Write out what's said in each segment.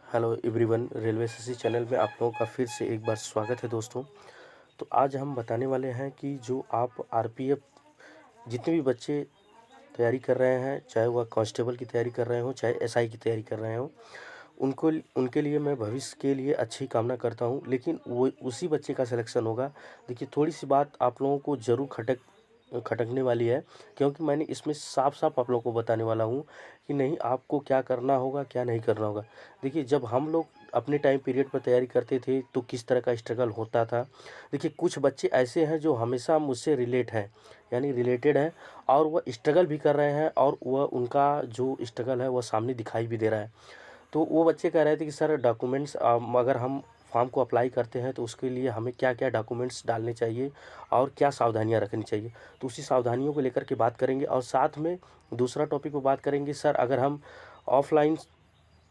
Hello everyone, railway SSC channel में आप लोगों का फिर से एक बार स्वागत है दोस्तों। तो आज हम बताने वाले हैं कि जो आप आरपीएफ जितने भी बच्चे तैयारी कर रहे हैं, चाहे वह कांस्टेबल की तैयारी कर रहे हों, चाहे एसआई की तैयारी कर रहे हों, उनको उनके लिए मैं भविष्य के लिए अच्छी कामना करता हूं। लेकिन वो उसी बच्चे का सिलेक्शन होगा। देखिए, थोड़ी सी बात आप लोगों को ज़रूर खटकने वाली है, क्योंकि मैंने इसमें साफ साफ आप लोगों को बताने वाला हूं कि नहीं, आपको क्या करना होगा, क्या नहीं करना होगा। देखिए, जब हम लोग अपने टाइम पीरियड पर तैयारी करते थे तो किस तरह का स्ट्रगल होता था। देखिए, कुछ बच्चे ऐसे हैं जो हमेशा मुझसे रिलेट हैं, यानी रिलेटेड हैं, और वह स्ट्रगल भी कर रहे हैं, और वह उनका जो स्ट्रगल है वह सामने दिखाई भी दे रहा है। तो वो बच्चे कह रहे थे कि सर डॉक्यूमेंट्स, अगर हम फॉर्म को अप्लाई करते हैं तो उसके लिए हमें क्या क्या डॉक्यूमेंट्स डालने चाहिए और क्या सावधानियां रखनी चाहिए। तो उसी सावधानियों को लेकर के बात करेंगे, और साथ में दूसरा टॉपिक पर बात करेंगे, सर अगर हम ऑफलाइन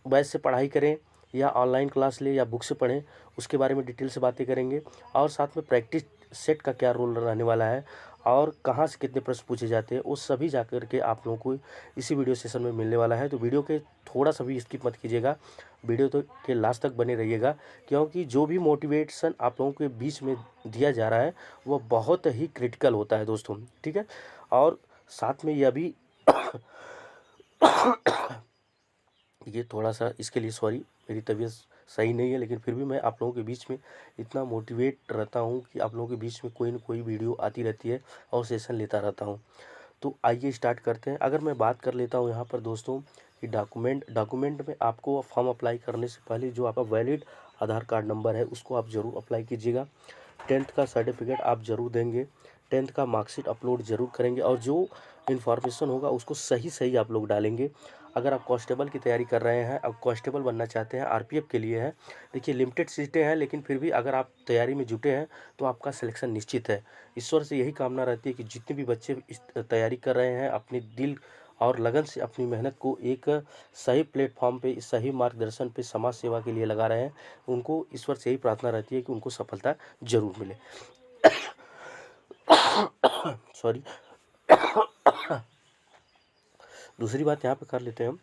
बैच से पढ़ाई करें या ऑनलाइन क्लास लें या बुक से पढ़ें, उसके बारे में डिटेल से बातें करेंगे। और साथ में प्रैक्टिस सेट का क्या रोल रहने वाला है और कहाँ से कितने प्रश्न पूछे जाते हैं, वो सभी जाकर के आप लोगों को इसी वीडियो सेशन में मिलने वाला है। तो वीडियो के थोड़ा सा भी स्किप मत कीजिएगा, वीडियो तो के लास्ट तक बने रहिएगा, क्योंकि जो भी मोटिवेशन आप लोगों के बीच में दिया जा रहा है वह बहुत ही क्रिटिकल होता है दोस्तों, ठीक है। और साथ में यह भी ये थोड़ा सा इसके लिए सॉरी, मेरी तबीयत सही नहीं है, लेकिन फिर भी मैं आप लोगों के बीच में इतना मोटिवेट रहता हूँ कि आप लोगों के बीच में कोई न कोई वीडियो आती रहती है और सेशन लेता रहता हूँ। तो आइए स्टार्ट करते हैं। अगर मैं बात कर लेता हूँ यहाँ पर दोस्तों कि डॉक्यूमेंट में आपको फॉर्म अप्लाई करने से पहले जो आपका वैलिड आधार कार्ड नंबर है उसको आप ज़रूर अप्लाई कीजिएगा। 10th का सर्टिफिकेट आप ज़रूर देंगे, 10th का मार्कशीट अपलोड ज़रूर करेंगे, और जो इन्फॉर्मेशन होगा उसको सही सही आप लोग डालेंगे। अगर आप कांस्टेबल की तैयारी कर रहे हैं, अब कांस्टेबल बनना चाहते हैं, आरपीएफ के लिए है, देखिए लिमिटेड सीटें हैं, लेकिन फिर भी अगर आप तैयारी में जुटे हैं तो आपका सिलेक्शन निश्चित है। ईश्वर से यही कामना रहती है कि जितने भी बच्चे इस तैयारी कर रहे हैं, अपने दिल और लगन से अपनी मेहनत को एक सही प्लेटफॉर्म पे, सही मार्गदर्शन पे समाज सेवा के लिए लगा रहे हैं, उनको ईश्वर से यही प्रार्थना रहती है कि उनको सफलता ज़रूर मिले। सॉरी। दूसरी बात यहाँ पे कर लेते हैं हम,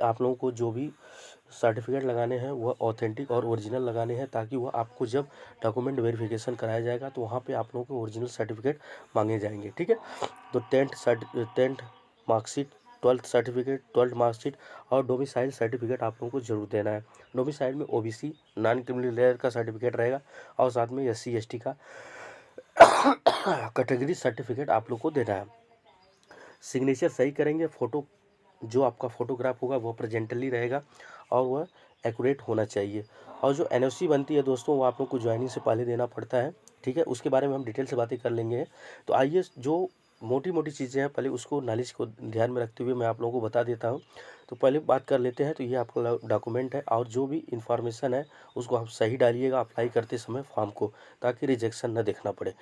आप लोगों को जो भी सर्टिफिकेट लगाने हैं वह ऑथेंटिक और ओरिजिनल लगाने हैं, ताकि वह आपको जब डॉक्यूमेंट वेरिफिकेशन कराया जाएगा तो वहाँ पे आप लोगों को ओरिजिनल सर्टिफिकेट मांगे जाएंगे, ठीक है। तो 10th marksheet, 12th certificate, 12th marksheet और डोमिसाइल सर्टिफिकेट आप लोगों को जरूर देना है। डोमिसाइल में ओबीसी नॉन क्रिमिनल लेयर का सर्टिफिकेट रहेगा, और साथ में SC ST का कैटेगरी सर्टिफिकेट आप लोग को देना है। सिग्नेचर सही करेंगे, फ़ोटो जो आपका फ़ोटोग्राफ होगा वो प्रेजेंटली रहेगा और वह एक्यूरेट होना चाहिए। और जो एनओसी बनती है दोस्तों, वो आप लोग को ज्वाइनिंग से पहले देना पड़ता है, ठीक है। उसके बारे में हम डिटेल से बातें कर लेंगे। तो आइए, जो मोटी मोटी चीज़ें हैं पहले उसको, नॉलेज को ध्यान में रखते हुए मैं आप लोगों को बता देता हूँ। तो पहले बात कर लेते हैं। तो ये आपका डॉक्यूमेंट है, और जो भी इंफॉर्मेशन है उसको आप सही डालिएगा अप्लाई करते समय फॉर्म को, ताकि रिजेक्शन न देखना पड़े।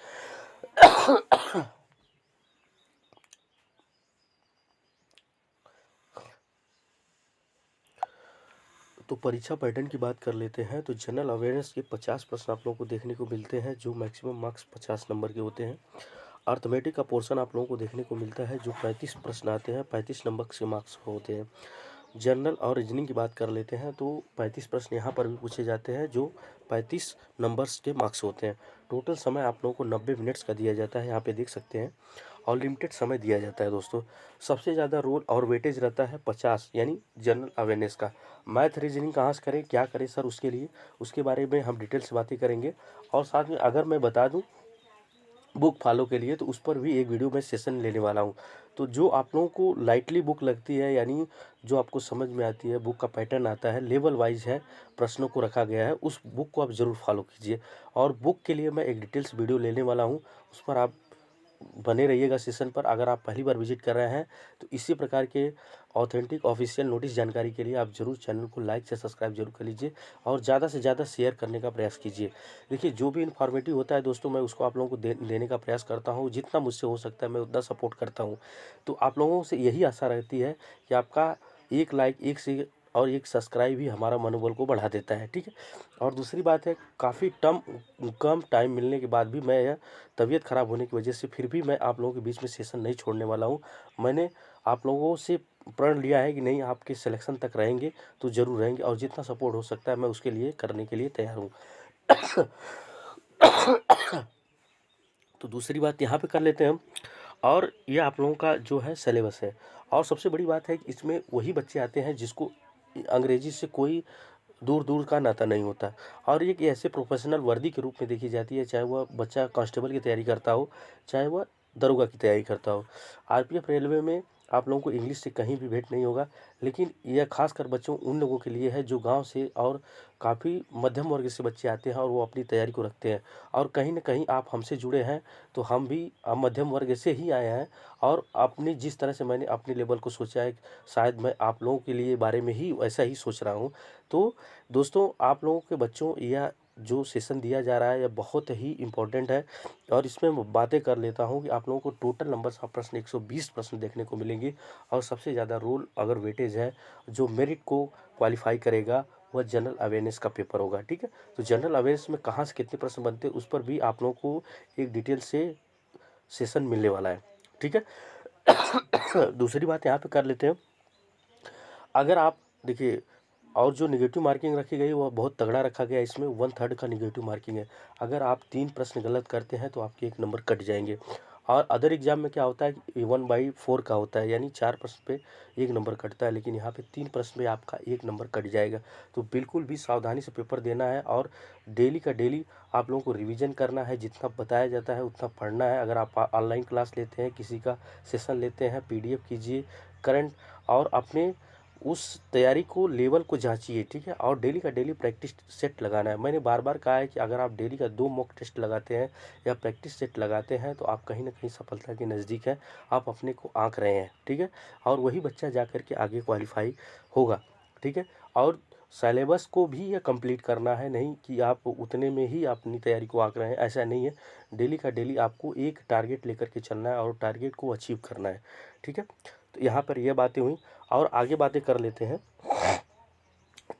तो परीक्षा पैटर्न की बात कर लेते हैं। तो जनरल अवेयरनेस के 50 प्रश्न आप लोगों को देखने को मिलते हैं, जो मैक्सिमम मार्क्स 50 नंबर के होते हैं। अर्थमेटिक का पोर्शन आप लोगों को देखने को मिलता है, जो 35 प्रश्न आते हैं, 35 नंबर के मार्क्स होते हैं। जनरल और रीजनिंग की बात कर लेते हैं, तो 35 प्रश्न यहाँ पर भी पूछे जाते हैं, जो 35 नंबर्स के मार्क्स होते हैं। टोटल समय आप लोगों को 90 मिनट्स का दिया जाता है, यहाँ पे देख सकते हैं, और लिमिटेड समय दिया जाता है दोस्तों। सबसे ज़्यादा रोल और वेटेज रहता है 50, यानी जनरल अवेयरनेस का। मैथ रीजनिंग कहाँ से करें, क्या करें सर उसके लिए, उसके बारे में हम डिटेल से बातें करेंगे। और साथ में अगर मैं बता दूं बुक फॉलो के लिए, तो उस पर भी एक वीडियो में सेशन लेने वाला हूं। तो जो आप लोगों को लाइटली बुक लगती है, यानी जो आपको समझ में आती है, बुक का पैटर्न आता है, लेवल वाइज है, प्रश्नों को रखा गया है, उस बुक को आप ज़रूर फॉलो कीजिए। और बुक के लिए मैं एक डिटेल्स वीडियो लेने वाला हूँ, उस पर आप बने रहिएगा सेशन पर। अगर आप पहली बार विजिट कर रहे हैं तो इसी प्रकार के ऑथेंटिक ऑफिशियल नोटिस जानकारी के लिए आप जरूर चैनल को लाइक से सब्सक्राइब जरूर कर लीजिए, और ज़्यादा से ज़्यादा शेयर करने का प्रयास कीजिए। देखिए, जो भी इन्फॉर्मेटिव होता है दोस्तों, मैं उसको आप लोगों को देने का प्रयास करता हूँ, जितना मुझसे हो सकता है मैं उतना सपोर्ट करता हूँ। तो आप लोगों से यही आशा रहती है कि आपका एक लाइक, एक से और एक सब्सक्राइब ही हमारा मनोबल को बढ़ा देता है, ठीक है। और दूसरी बात है, काफ़ी कम टाइम मिलने के बाद भी मैं, यह तबीयत ख़राब होने की वजह से, फिर भी मैं आप लोगों के बीच में सेशन नहीं छोड़ने वाला हूँ। मैंने आप लोगों से प्रण लिया है कि नहीं आपके सिलेक्शन तक रहेंगे तो ज़रूर रहेंगे, और जितना सपोर्ट हो सकता है मैं उसके लिए करने के लिए तैयार हूँ। तो दूसरी बात यहाँ पे कर लेते हैं हम, और ये आप लोगों का जो है सिलेबस है। और सबसे बड़ी बात है कि इसमें वही बच्चे आते हैं जिसको अंग्रेजी से कोई दूर दूर का नाता नहीं होता, और एक ऐसे प्रोफेशनल वर्दी के रूप में देखी जाती है, चाहे वह बच्चा कांस्टेबल की तैयारी करता हो, चाहे वह दरोगा की तैयारी करता हो। आरपीएफ रेलवे में आप लोगों को इंग्लिश से कहीं भी भेंट नहीं होगा, लेकिन यह खासकर बच्चों उन लोगों के लिए है जो गांव से और काफ़ी मध्यम वर्ग से बच्चे आते हैं और वो अपनी तैयारी को रखते हैं। और कहीं ना कहीं आप हमसे जुड़े हैं, तो हम भी मध्यम वर्ग से ही आए हैं, और अपनी जिस तरह से मैंने अपने लेवल को सोचा है, शायद मैं आप लोगों के लिए बारे में ही ऐसा ही सोच रहा हूँ। तो दोस्तों, आप लोगों के बच्चों, यह जो सेशन दिया जा रहा है यह बहुत ही इम्पोर्टेंट है, और इसमें मैं बातें कर लेता हूं कि आप लोगों को टोटल नंबर्स ऑफ प्रश्न 120 प्रश्न देखने को मिलेंगे, और सबसे ज़्यादा रोल अगर वेटेज है जो मेरिट को क्वालिफाई करेगा वह जनरल अवेयरनेस का पेपर होगा। ठीक है, तो जनरल अवेयरनेस में कहाँ से कितने प्रश्न बनते हैं उस पर भी आप लोगों को एक डिटेल से सेशन मिलने वाला है। ठीक है। दूसरी बात यहाँ पे कर लेते हैं, अगर आप देखिए, और जो नेगेटिव मार्किंग रखी गई है वह बहुत तगड़ा रखा गया है, इसमें 1/3 का नेगेटिव मार्किंग है। अगर आप 3 प्रश्न गलत करते हैं तो आपके 1 नंबर कट जाएंगे। और अदर एग्जाम में क्या होता है कि 1/4 का होता है, यानी 4 प्रश्न पे 1 नंबर कटता है, लेकिन यहाँ पे 3 प्रश्न पे आपका 1 नंबर कट जाएगा। तो बिल्कुल भी सावधानी से पेपर देना है, और डेली का डेली आप लोगों को रिविज़न करना है, जितना बताया जाता है उतना पढ़ना है। अगर आप ऑनलाइन क्लास लेते हैं, किसी का सेशन लेते हैं, PDF कीजिए करंट, और अपने उस तैयारी को लेवल को जांचिए। ठीक है, और डेली का डेली प्रैक्टिस सेट लगाना है। मैंने बार बार कहा है कि अगर आप डेली का 2 मॉक टेस्ट लगाते हैं या प्रैक्टिस सेट लगाते हैं तो आप कहीं ना कहीं सफलता के नज़दीक हैं, आप अपने को आंक रहे हैं। ठीक है, और वही बच्चा जा कर के आगे क्वालिफाई होगा। ठीक है, और सिलेबस को भी ये कंप्लीट करना है, नहीं कि आप उतने में ही अपनी तैयारी को आंक रहे हैं, ऐसा नहीं है। डेली का डेली आपको एक टारगेट लेकर के चलना है और टारगेट को अचीव करना है। ठीक है, तो यहाँ पर यह बातें हुई, और आगे बातें कर लेते हैं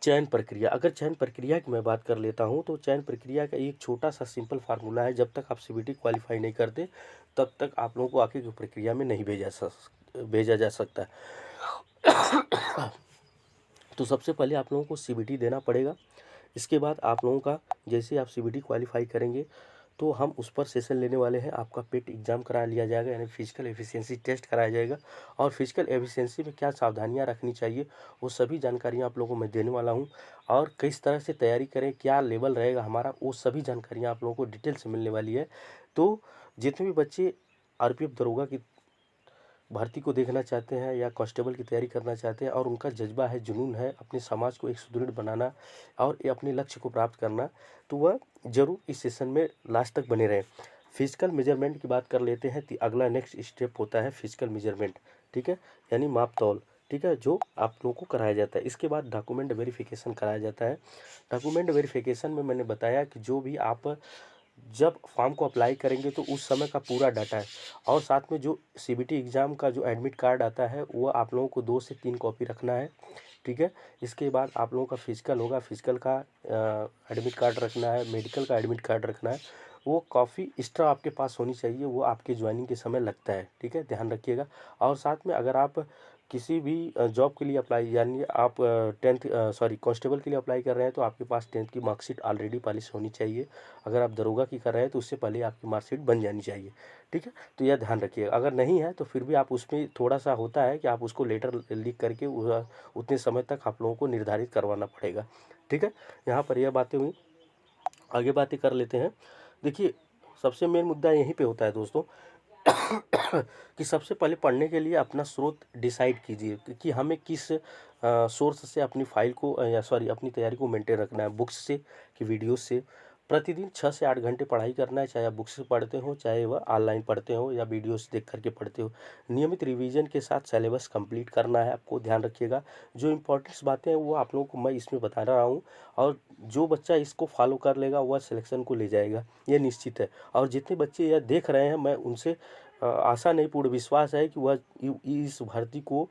चयन प्रक्रिया। अगर चयन प्रक्रिया की मैं बात कर लेता हूँ तो चयन प्रक्रिया का एक छोटा सा सिंपल फार्मूला है, जब तक आप CBT क्वालिफाई नहीं करते तब तक आप लोगों को आगे की प्रक्रिया में नहीं भेजा जा सकता। तो सबसे पहले आप लोगों को CBT देना पड़ेगा। इसके बाद आप लोगों का जैसे आप CBT क्वालिफाई करेंगे तो हम उस पर सेशन लेने वाले हैं, आपका पेट एग्जाम करा लिया जाएगा, यानी फिजिकल एफिशिएंसी टेस्ट कराया जाएगा। और फिजिकल एफिशिएंसी में क्या सावधानियां रखनी चाहिए वो सभी जानकारियां आप लोगों को मैं देने वाला हूं, और किस तरह से तैयारी करें, क्या लेवल रहेगा हमारा, वो सभी जानकारियां आप लोगों को डिटेल से मिलने वाली है। तो जितने भी बच्चे RPF दरोगा की भर्ती को देखना चाहते हैं या कांस्टेबल की तैयारी करना चाहते हैं, और उनका जज्बा है, जुनून है अपने समाज को एक सुदृढ़ बनाना और ये अपने लक्ष्य को प्राप्त करना, तो वह जरूर इस सेशन में लास्ट तक बने रहें। फिजिकल मेजरमेंट की बात कर लेते हैं, तो अगला नेक्स्ट स्टेप होता है फिजिकल मेजरमेंट। ठीक है, यानी माप तौल। ठीक है, जो आप लोगों को कराया जाता है। इसके बाद डॉक्यूमेंट वेरिफिकेशन कराया जाता है। डॉक्यूमेंट वेरिफिकेशन में मैंने बताया कि जो भी आप जब फॉर्म को अप्लाई करेंगे तो उस समय का पूरा डाटा है, और साथ में जो CBT एग्ज़ाम का जो एडमिट कार्ड आता है वो आप लोगों को 2 से 3 कॉपी रखना है। ठीक है, इसके बाद आप लोगों का फिजिकल होगा, फिजिकल का एडमिट कार्ड रखना है, मेडिकल का एडमिट कार्ड रखना है। वो कॉफ़ी एक्स्ट्रा आपके पास होनी चाहिए, वो आपके ज्वाइनिंग के समय लगता है। ठीक है, ध्यान रखिएगा। और साथ में अगर आप किसी भी जॉब के लिए अप्लाई, यानी आप 10th कांस्टेबल के लिए अप्लाई कर रहे हैं तो आपके पास 10th की मार्कशीट ऑलरेडी पॉलिश होनी चाहिए। अगर आप दरोगा की कर रहे हैं तो उससे पहले आपकी मार्कशीट बन जानी चाहिए। ठीक है, तो यह ध्यान रखिएगा। अगर नहीं है तो फिर भी आप उसमें थोड़ा सा होता है कि आप उसको लेटर लिख करके उतने समय तक आप लोगों को निर्धारित करवाना पड़ेगा। ठीक है, यहाँ पर यह बातें हुई। आगे बातें कर लेते हैं। देखिए, सबसे मेन मुद्दा यहीं पे होता है दोस्तों कि सबसे पहले पढ़ने के लिए अपना स्रोत डिसाइड कीजिए कि हमें किस सोर्स से अपनी फाइल को अपनी तैयारी को मेंटेन रखना है। बुक्स से कि वीडियोस से। प्रतिदिन 6 से 8 घंटे पढ़ाई करना है, चाहे आप बुक्स से पढ़ते हो, चाहे वह ऑनलाइन पढ़ते हो या वीडियोस देख करके पढ़ते हो। नियमित रिवीजन के साथ सिलेबस कंप्लीट करना है आपको, ध्यान रखिएगा। जो इंपॉर्टेंट्स बातें हैं वो आप लोगों को मैं इसमें बता रहा हूँ, और जो बच्चा इसको फॉलो कर लेगा वह सिलेक्शन को ले जाएगा, ये निश्चित है। और जितने बच्चे यह देख रहे हैं, मैं उनसे आशा नहीं पूर्ण विश्वास है कि वह इस भर्ती को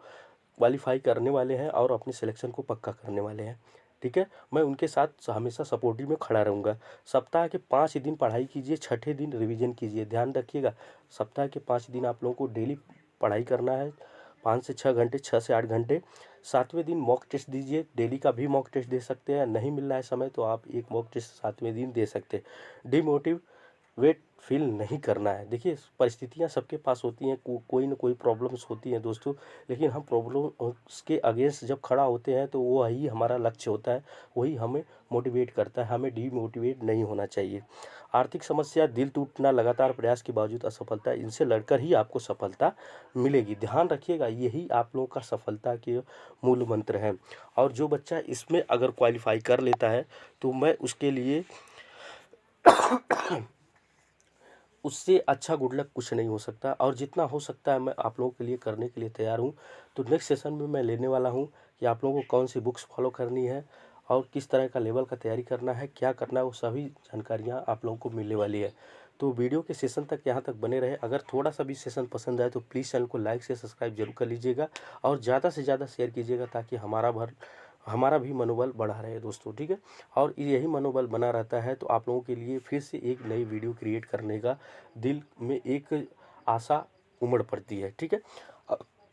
क्वालिफाई करने वाले हैं और अपने सिलेक्शन को पक्का करने वाले हैं। ठीक है, मैं उनके साथ हमेशा सपोर्टिव में खड़ा रहूँगा। सप्ताह के 5 दिन पढ़ाई कीजिए, छठे दिन रिवीजन कीजिए। ध्यान रखिएगा, सप्ताह के 5 दिन आप लोगों को डेली पढ़ाई करना है, 5 से 6 घंटे, 6 से 8 घंटे। 7वें दिन मॉक टेस्ट दीजिए, डेली का भी मॉक टेस्ट दे सकते हैं। नहीं मिल रहा है समय तो आप एक मॉक टेस्ट 7वें दिन दे सकते हैं। डिमोटिवेट फील नहीं करना है। देखिए, परिस्थितियां सबके पास होती हैं, कोई ना कोई प्रॉब्लम्स होती हैं दोस्तों, लेकिन हम प्रॉब्लम के अगेंस्ट जब खड़ा होते हैं तो वही हमारा लक्ष्य होता है, वही हमें मोटिवेट करता है। हमें डीमोटिवेट नहीं होना चाहिए। आर्थिक समस्या, दिल टूटना, लगातार प्रयास के बावजूद असफलता, इनसे लड़कर ही आपको सफलता मिलेगी। ध्यान रखिएगा, यही आप लोगों का सफलता के मूल मंत्र है। और जो बच्चा इसमें अगर क्वालिफाई कर लेता है तो मैं उसके लिए उससे अच्छा गुड लक कुछ नहीं हो सकता। और जितना हो सकता है मैं आप लोगों के लिए करने के लिए तैयार हूँ। तो नेक्स्ट सेशन में मैं लेने वाला हूँ कि आप लोगों को कौन सी बुक्स फॉलो करनी है और किस तरह का लेवल का तैयारी करना है, क्या करना है, वो सभी जानकारियाँ आप लोगों को मिलने वाली है। तो वीडियो के सेशन तक यहाँ तक बने रहे। अगर थोड़ा सा भी सेशन पसंद आए तो प्लीज़ चैनल को लाइक से सब्सक्राइब जरूर कर लीजिएगा और ज़्यादा से ज़्यादा शेयर कीजिएगा, ताकि हमारा भी मनोबल बढ़ा रहे दोस्तों, ठीक है। और यही मनोबल बना रहता है तो आप लोगों के लिए फिर से एक नई वीडियो क्रिएट करने का दिल में एक आशा उमड़ पड़ती है, ठीक है।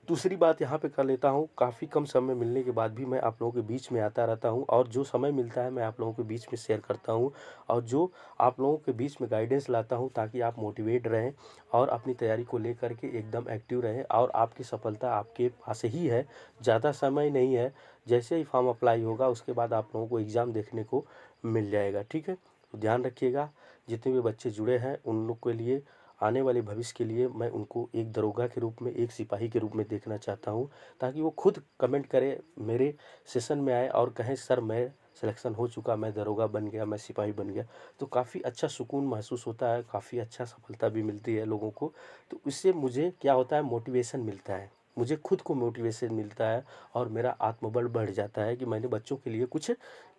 दूसरी बात यहाँ पे कर लेता हूँ, काफ़ी कम समय मिलने के बाद भी मैं आप लोगों के बीच में आता रहता हूँ और जो समय मिलता है मैं आप लोगों के बीच में शेयर करता हूँ और जो आप लोगों के बीच में गाइडेंस लाता हूँ, ताकि आप मोटिवेट रहें और अपनी तैयारी को लेकर के एकदम एक्टिव रहें। और आपकी सफलता आपके पास ही है, ज़्यादा समय नहीं है। जैसे ही फॉर्म अप्लाई होगा उसके बाद आप लोगों को एग्ज़ाम देखने को मिल जाएगा, ठीक है। तो ध्यान रखिएगा, जितने भी बच्चे जुड़े हैं उन लोग के लिए, आने वाले भविष्य के लिए मैं उनको एक दरोगा के रूप में, एक सिपाही के रूप में देखना चाहता हूँ, ताकि वो खुद कमेंट करें, मेरे सेशन में आए और कहें सर मैं सिलेक्शन हो चुका, मैं दरोगा बन गया, मैं सिपाही बन गया। तो काफ़ी अच्छा सुकून महसूस होता है, काफ़ी अच्छा सफलता भी मिलती है लोगों को। तो इससे मुझे क्या होता है, मोटिवेशन मिलता है, मुझे खुद को मोटिवेशन मिलता है और मेरा आत्मबल बढ़ जाता है कि मैंने बच्चों के लिए कुछ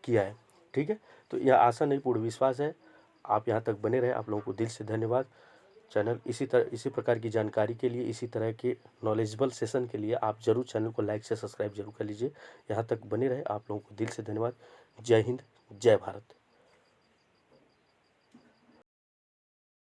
किया है, ठीक है। तो यह आशा नहीं, पूर्ण विश्वास है। आप यहाँ तक बने रहे, आप लोगों को दिल से धन्यवाद। चैनल इसी प्रकार की जानकारी के लिए, इसी तरह के नॉलेजेबल सेशन के लिए आप ज़रूर चैनल को लाइक से सब्सक्राइब जरूर कर लीजिए। यहाँ तक बने रहे, आप लोगों को दिल से धन्यवाद। जय हिंद, जय भारत।